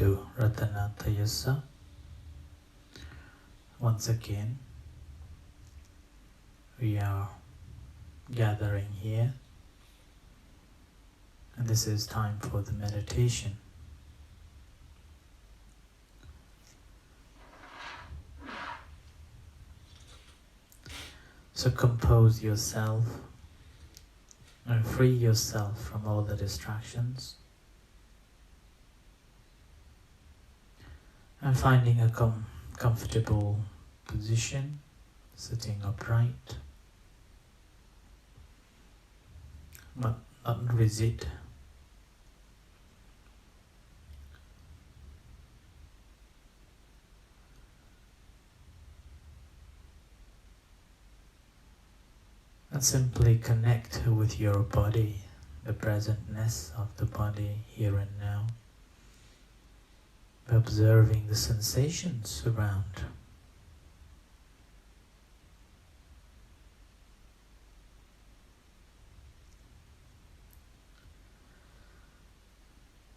to Ratanatayasa. Once again, we are gathering here, and this is time for the meditation. So compose yourself and free yourself from all the distractions, and finding a comfortable position, sitting upright, but not rigid. And simply connect with your body, the presentness of the body here and now, by observing the sensations around.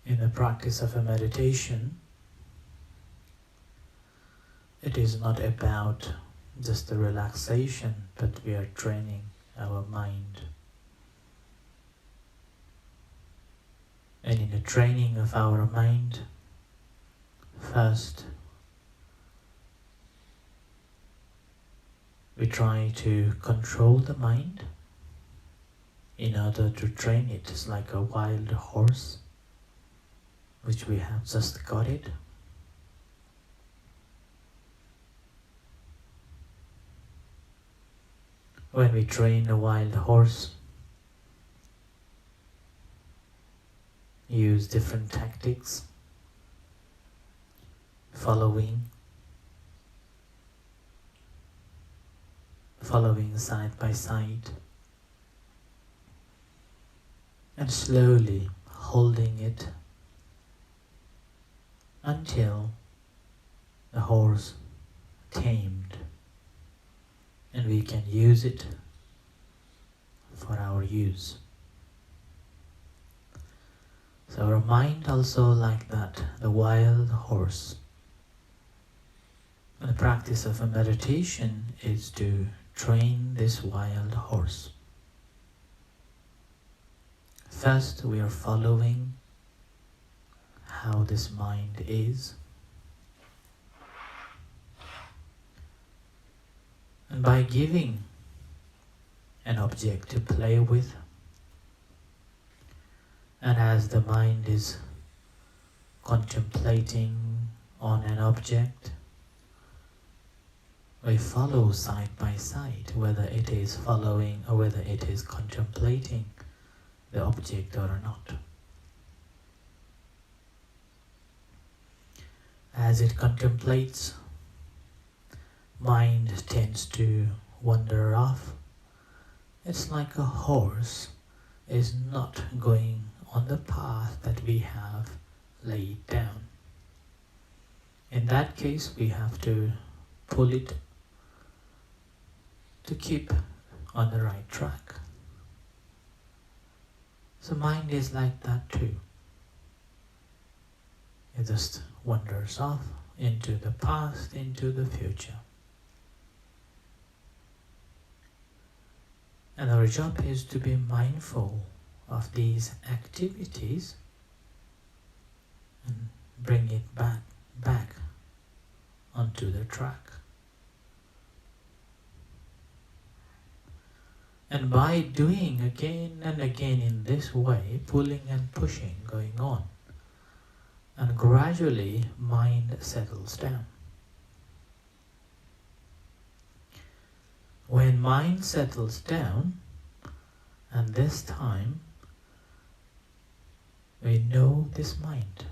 In the practice of a meditation, it is not about just the relaxation, but we are training our mind. And in the training of our mind, first we try to control the mind in order to train it. It's like a wild horse, which we have just got it. When we train a wild horse, use different tactics, following side by side, and slowly holding it until the horse tamed, and we can use it for our use. So our mind also like that, the wild horse. And the practice of a meditation is to train this wild horse. First, we are following how this mind is. And by giving an object to play with, and as the mind is contemplating on an object, we follow side by side, whether it is following or whether it is contemplating the object or not. As it contemplates, mind tends to wander off. It's like a horse is not going on the path that we have laid down. In that case, we have to pull it to keep on the right track. So mind is like that too. It just wanders off into the past, into the future. And our job is to be mindful of these activities and bring it back onto the track. And by doing again and again in this way, pulling and pushing going on, and gradually mind settles down. When mind settles down, and this time we know this mind.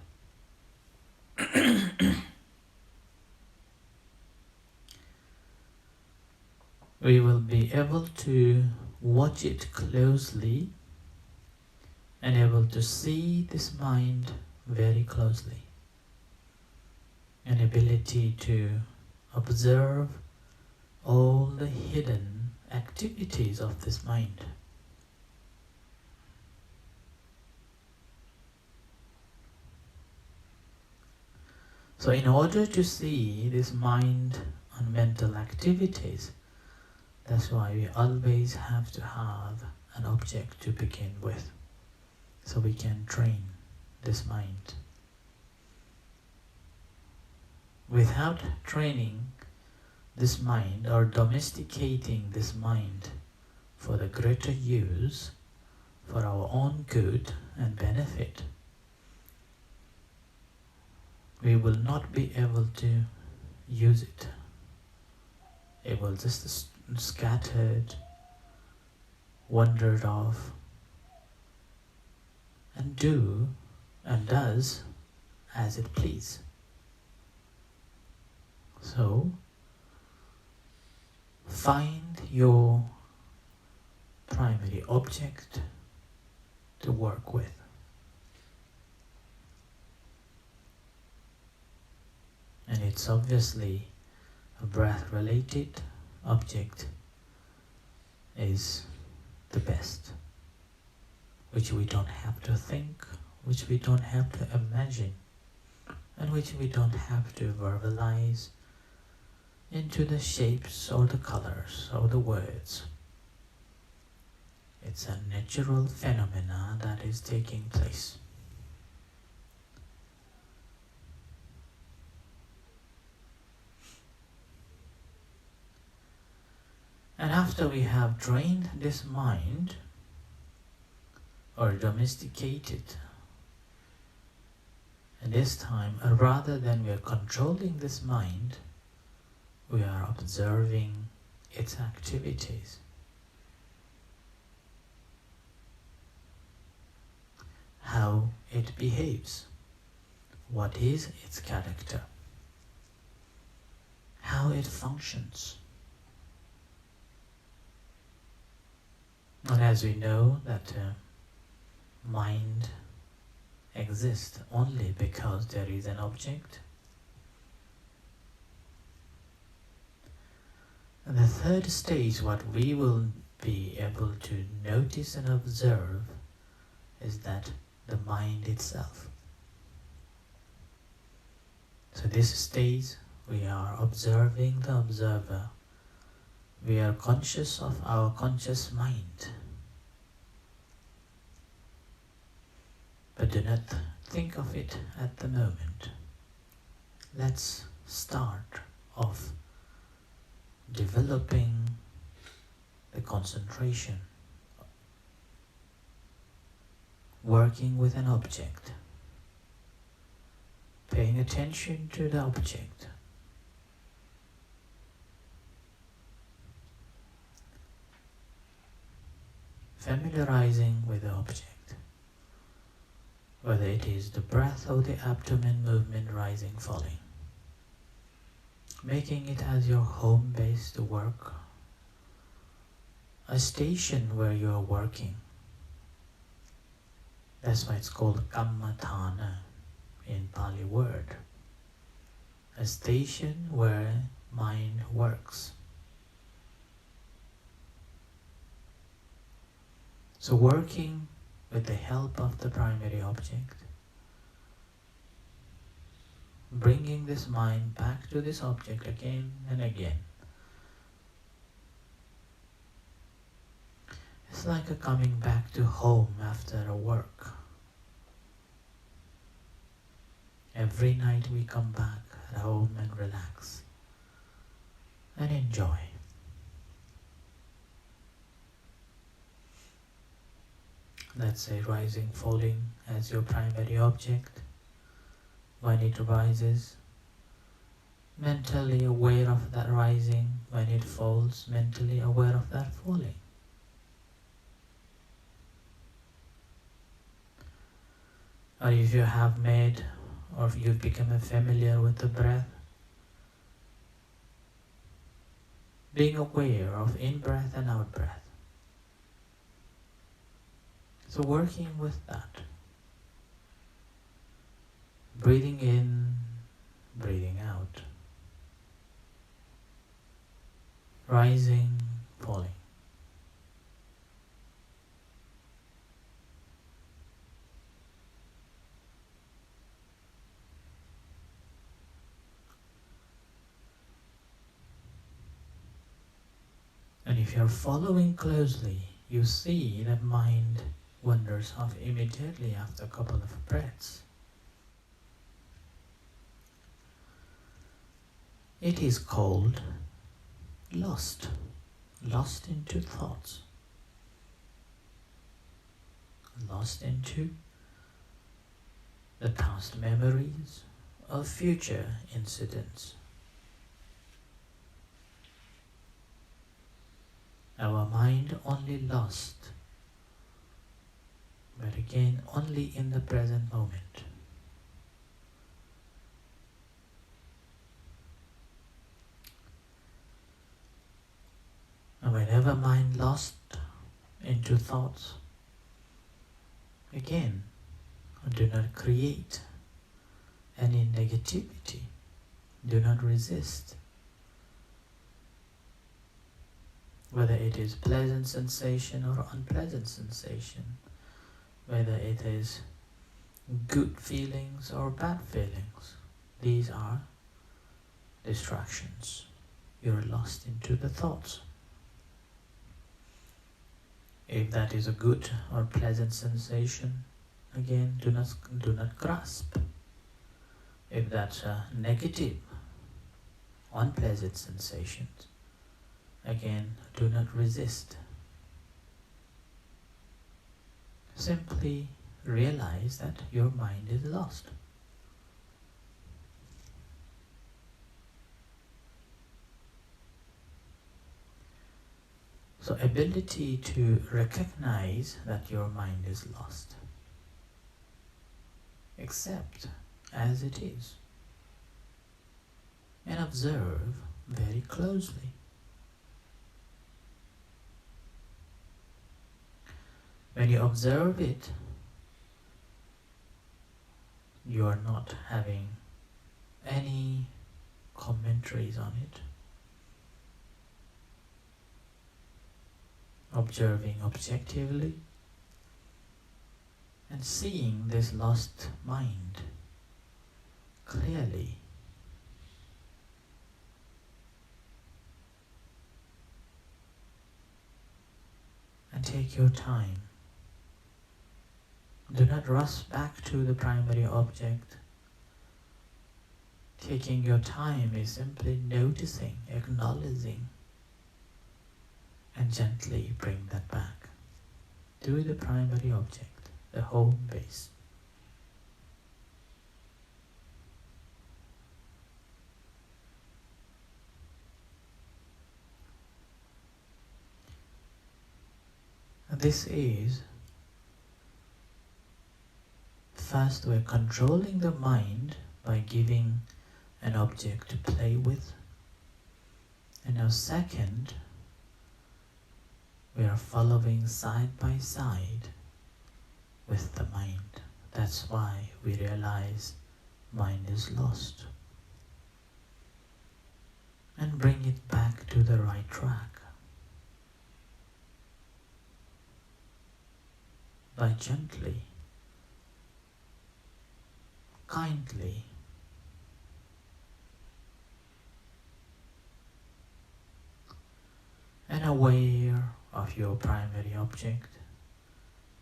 We will be able to watch it closely and able to see this mind very closely. An ability to observe all the hidden activities of this mind. So in order to see this mind and mental activities, that's why we always have to have an object to begin with, so we can train this mind. Without training this mind or domesticating this mind for the greater use, for our own good and benefit, we will not be able to use it. It will just scattered, wandered off, and do and does as it please. So, find your primary object to work with. And it's obviously a breath-related object is the best, which we don't have to think, which we don't have to imagine, and which we don't have to verbalize into the shapes or the colors or the words. It's a natural phenomena that is taking place. And after we have trained this mind or domesticated, and this time, rather than we are controlling this mind, we are observing its activities. How it behaves, what is its character, how it functions. And as we know that mind exists only because there is an object. And the third stage, what we will be able to notice and observe, is that the mind itself. So this stage, we are observing the observer. We are conscious of our conscious mind. But do not think of it at the moment. Let's start off developing the concentration, working with an object, paying attention to the object, familiarizing with the object, whether it is the breath or the abdomen movement rising, falling, making it as your home base to work, a station where you are working. That's why it's called kammatthana in Pali word, a station where mind works. So working with the help of the primary object, bringing this mind back to this object again and again. It's like a coming back to home after a work. Every night we come back at home and relax and enjoy. Let's say rising, falling as your primary object. When it rises, mentally aware of that rising. When it falls, mentally aware of that falling. Or if you have made, or if you've become familiar with the breath, being aware of in-breath and out-breath. So working with that. Breathing in, breathing out. Rising, falling. if you're following closely, you see that mind wanders off immediately after a couple of breaths. It is called lost into thoughts, lost into the past memories of future incidents. Our mind only lost, but again only in the present moment. And whenever mind lost into thoughts, again, do not create any negativity. Do not resist. Whether it is pleasant sensation or unpleasant sensation, whether it is good feelings or bad feelings, these are distractions. You're lost into the thoughts. If that is a good or pleasant sensation, again, do not grasp. If that's a negative, unpleasant sensation, again, do not resist. Simply realize that your mind is lost. So ability to recognize that your mind is lost. Accept as it is. And observe very closely. When you observe it, you are not having any commentaries on it. Observing objectively and seeing this lost mind clearly. And take your time. Do not rush back to the primary object. Taking your time is simply noticing, acknowledging, and gently bring that back to the primary object, the home base. And this is, first we're controlling the mind by giving an object to play with. And now second, we are following side by side with the mind. That's why we realize mind is lost. And bring it back to the right track. By gently, kindly, and aware of your primary object,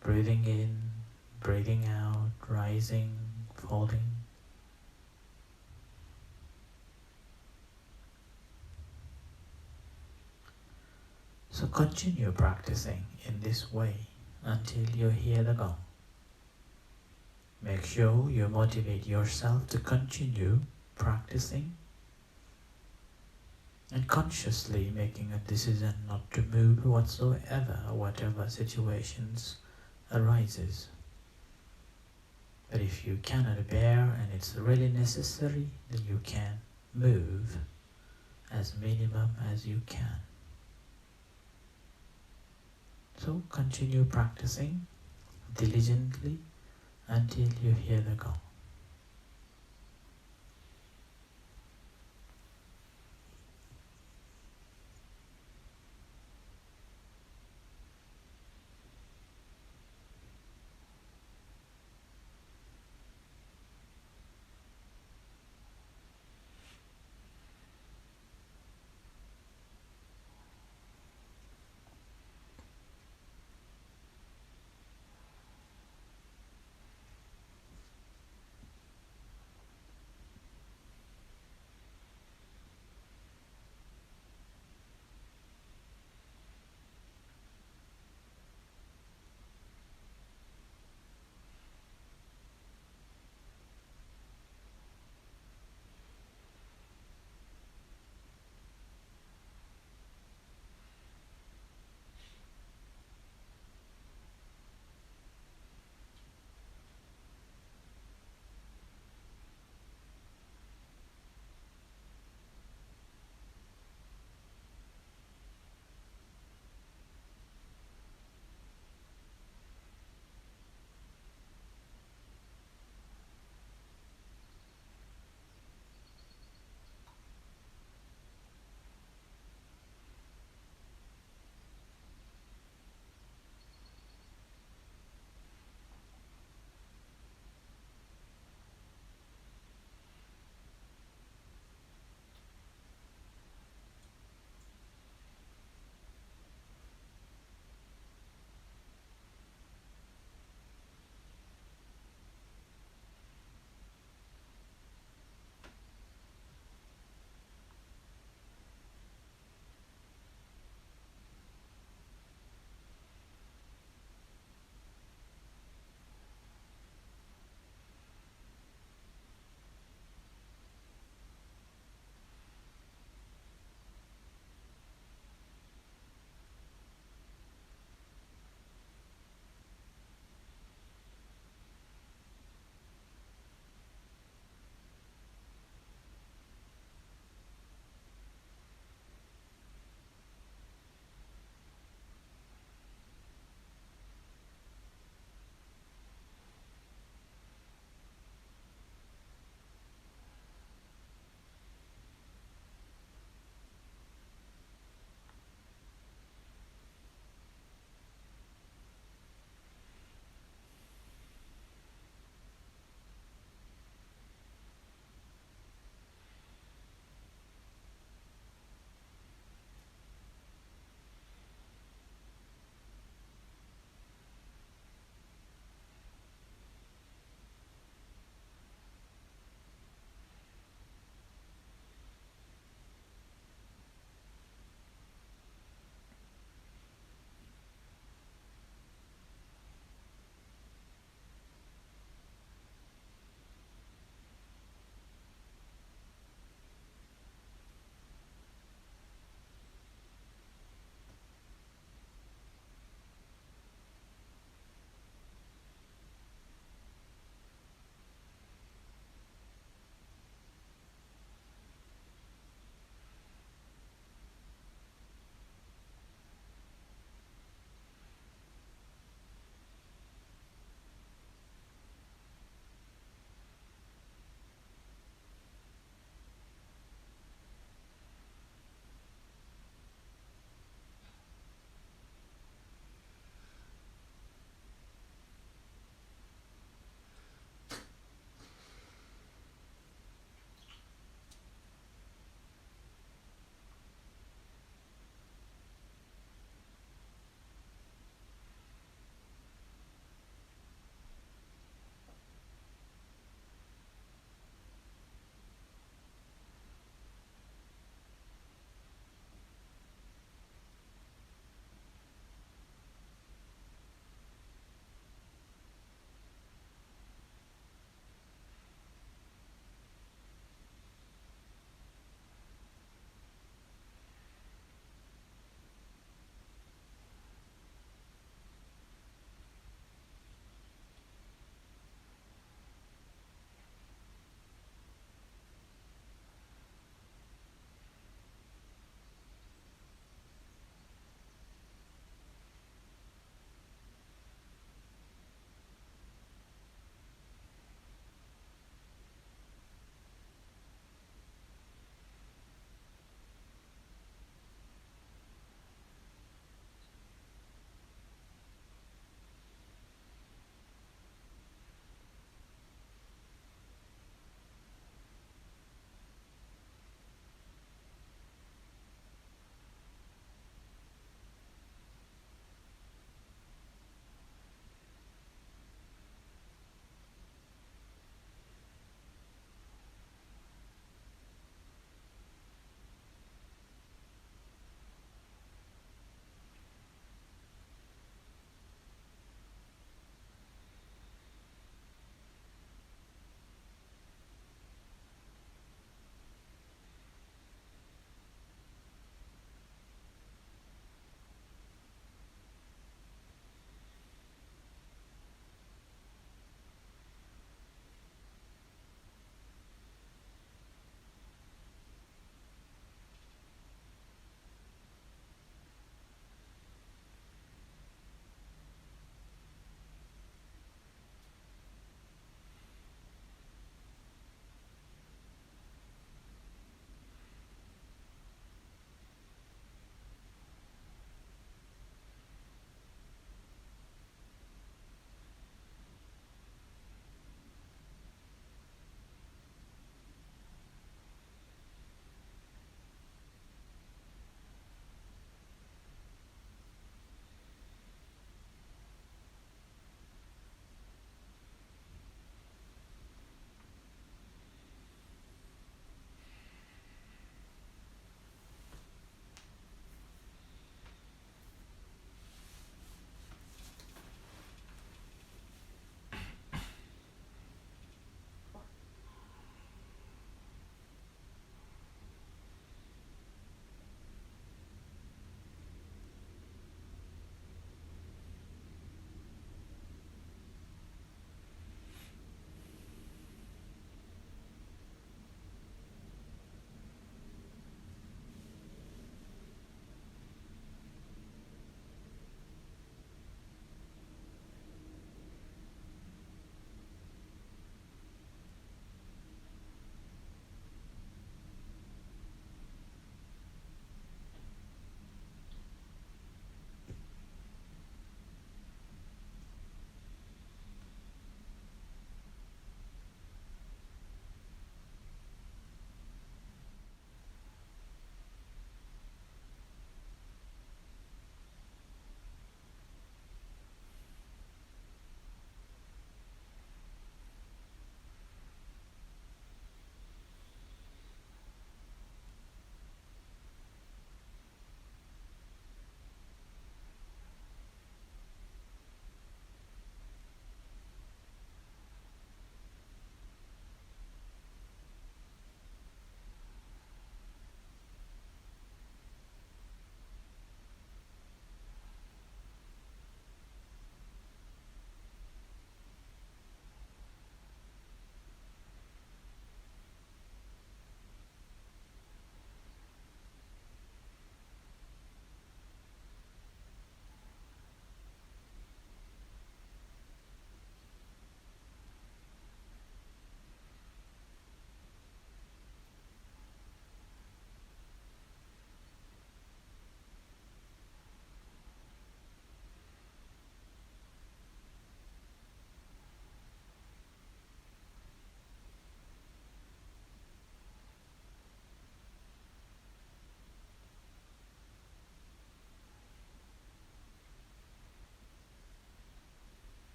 breathing in, breathing out, rising, falling. So continue practicing in this way until you hear the gong. Make sure you motivate yourself to continue practicing and consciously making a decision not to move whatsoever, whatever situations arises. But if you cannot bear and it's really necessary, then you can move as minimum as you can. So continue practicing diligently until you hear the gong.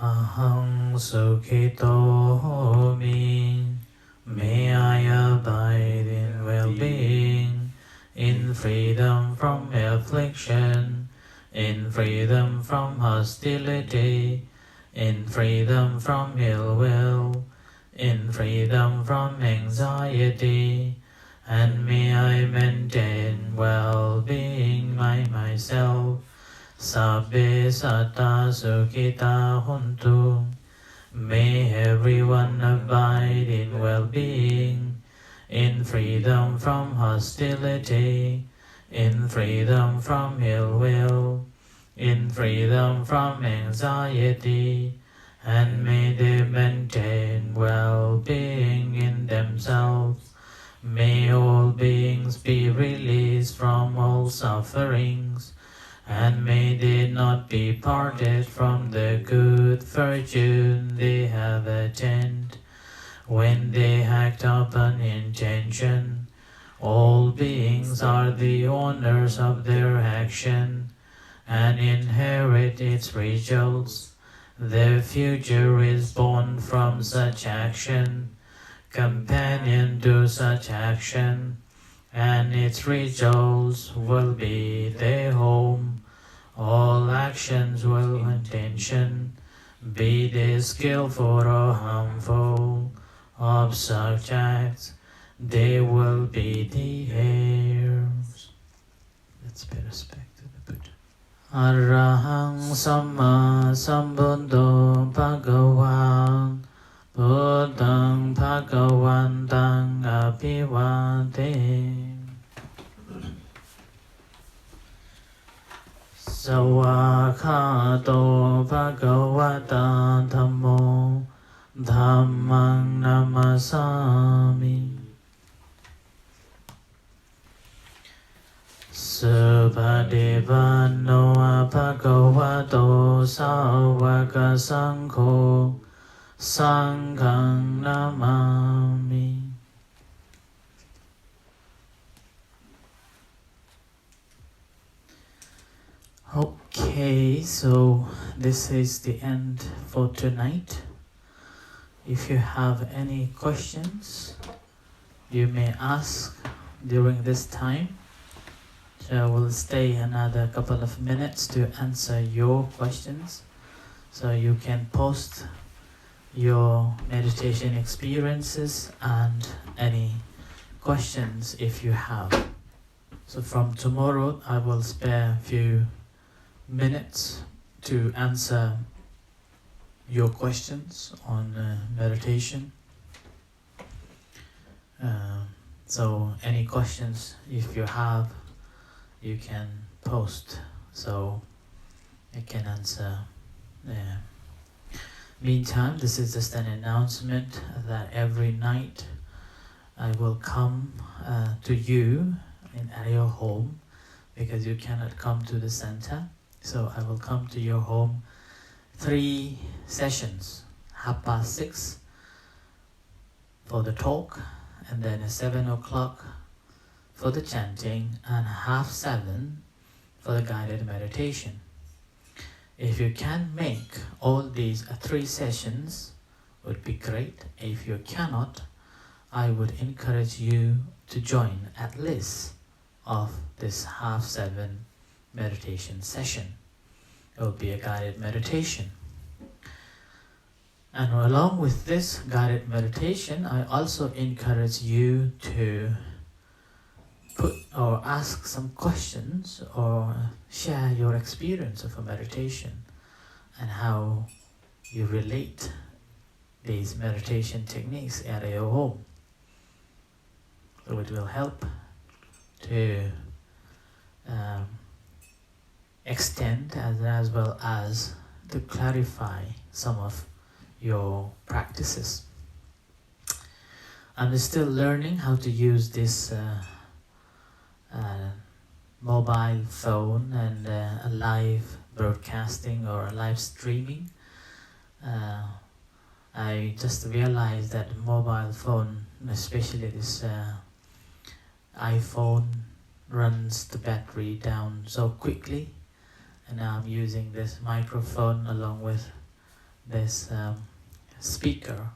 Aham Sukhito Mi. May I abide in well-being, in freedom from affliction, in freedom from hostility, in freedom from ill will, in freedom from anxiety, and may I maintain well-being by myself. Sabbe satta sukhita hontu. May everyone abide in well-being, in freedom from hostility, in freedom from ill will, in freedom from anxiety, and may they maintain well-being in themselves. May all beings be released from all sufferings, and may they not be parted from the good fortune they have attained. When they act upon intention, all beings are the owners of their action and inherit its results. Their future is born from such action, companion to such action, and its results will be their home. All actions will intention, be they skillful or harmful, of such acts they will be the heirs. Let's pay respect to the Buddha. Arahang Samma Sambuddho Bhagavan Buddhang Bhagavantang Abhivate. Sawakhato Bhagavata Dhammo Dhammang Namasami. Subhadevano Bhagavato Sawaka Sangho Sanghang Namami. Okay, so this is the end for tonight. If you have any questions, you may ask during this time. So we'll stay another couple of minutes to answer your questions. So you can post your meditation experiences and any questions if you have. So from tomorrow, I will spare a few minutes to answer your questions on meditation. So any questions, if you have, you can post, so I can answer. Meantime, this is just an announcement that every night I will come to you at your home, because you cannot come to the center. So I will come to your home 3 sessions, 6:30 for the talk, and then at 7 o'clock for the chanting, and 6:30 for the guided meditation. If you can make all these 3 sessions, would be great. If you cannot, I would encourage you to join at least of this 6:30 meditation session. It will be a guided meditation. And along with this guided meditation, I also encourage you to put or ask some questions or share your experience of a meditation and how you relate these meditation techniques at your home. So it will help to extend as well as to clarify some of your practices. I'm still learning how to use this mobile phone and a live broadcasting or a live streaming. I just realized that mobile phone, especially this iPhone, runs the battery down so quickly, and now I'm using this microphone along with this speaker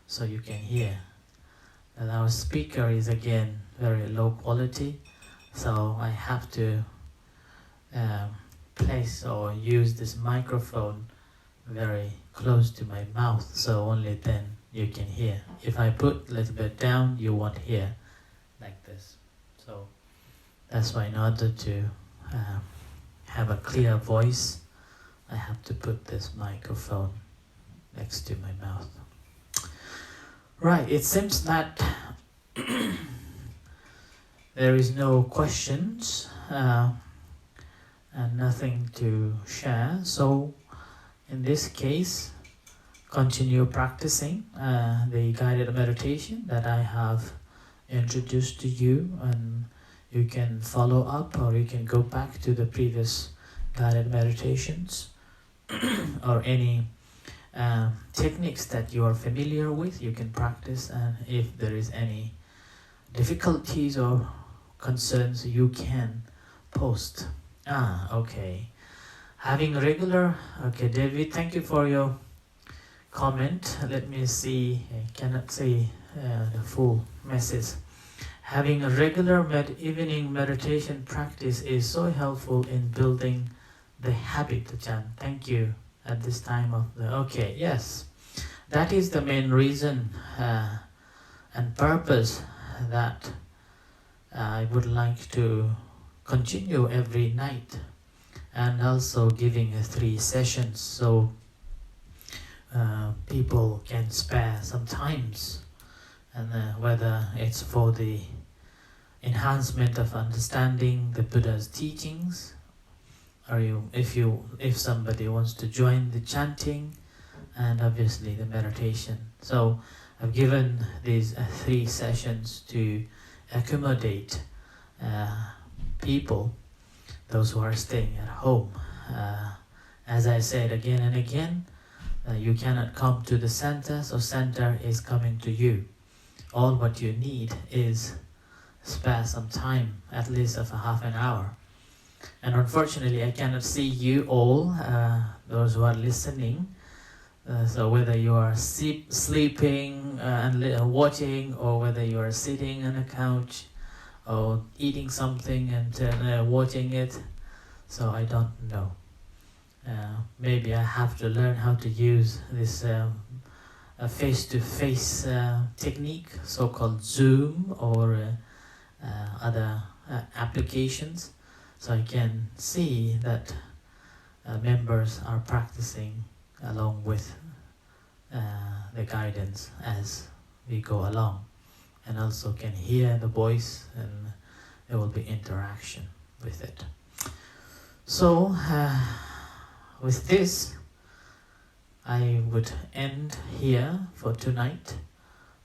so you can hear. And our speaker is again very low quality, so I have to place or use this microphone very close to my mouth, so only then you can hear. If I put a little bit down, you won't hear like this. So that's why in order to have a clear voice, I have to put this microphone next to my mouth. Right, it seems that there is no questions and nothing to share. So in this case, continue practicing the guided meditation that I have introduced to you, and you can follow up or you can go back to the previous guided meditations or any techniques that you are familiar with, you can practice, and if there is any difficulties or concerns, you can post. Okay. Having regular, okay, David, thank you for your comment. Let me see, I cannot say the full message. Having a regular evening meditation practice is so helpful in building the habit, Chan. Thank you. At this time of the... Okay, yes. That is the main reason and purpose that I would like to continue every night, and also giving 3 sessions so people can spare some times, and whether it's for the enhancement of understanding the Buddha's teachings, or if somebody wants to join the chanting, and obviously the meditation. So I've given these 3 sessions to accommodate people, those who are staying at home. As I said again and again, you cannot come to the center, so center is coming to you. All what you need is spare some time, at least of a half an hour. And unfortunately, I cannot see you all, those who are listening. So whether you are sleeping and watching, or whether you are sitting on a couch, or eating something and watching it, so I don't know. Maybe I have to learn how to use this face-to-face technique, so-called Zoom or other applications, so I can see that members are practicing along with the guidance as we go along, and also can hear the voice, and there will be interaction with it. So with this, I would end here for tonight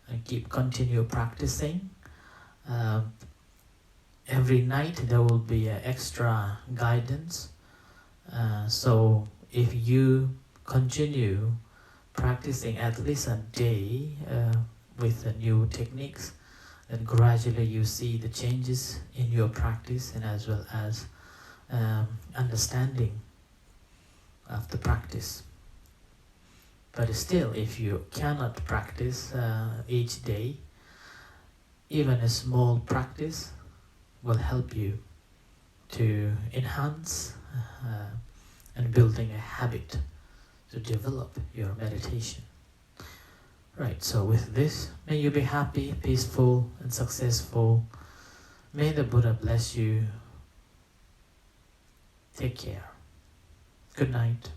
and continue practicing. Every night there will be extra guidance. So if you continue practicing at least a day with the new techniques, then gradually you see the changes in your practice, and as well as understanding of the practice. But still, if you cannot practice each day, even a small practice will help you to enhance and building a habit to develop your meditation. Right, so with this, may you be happy, peaceful, and successful. May the Buddha bless you. Take care. Good night.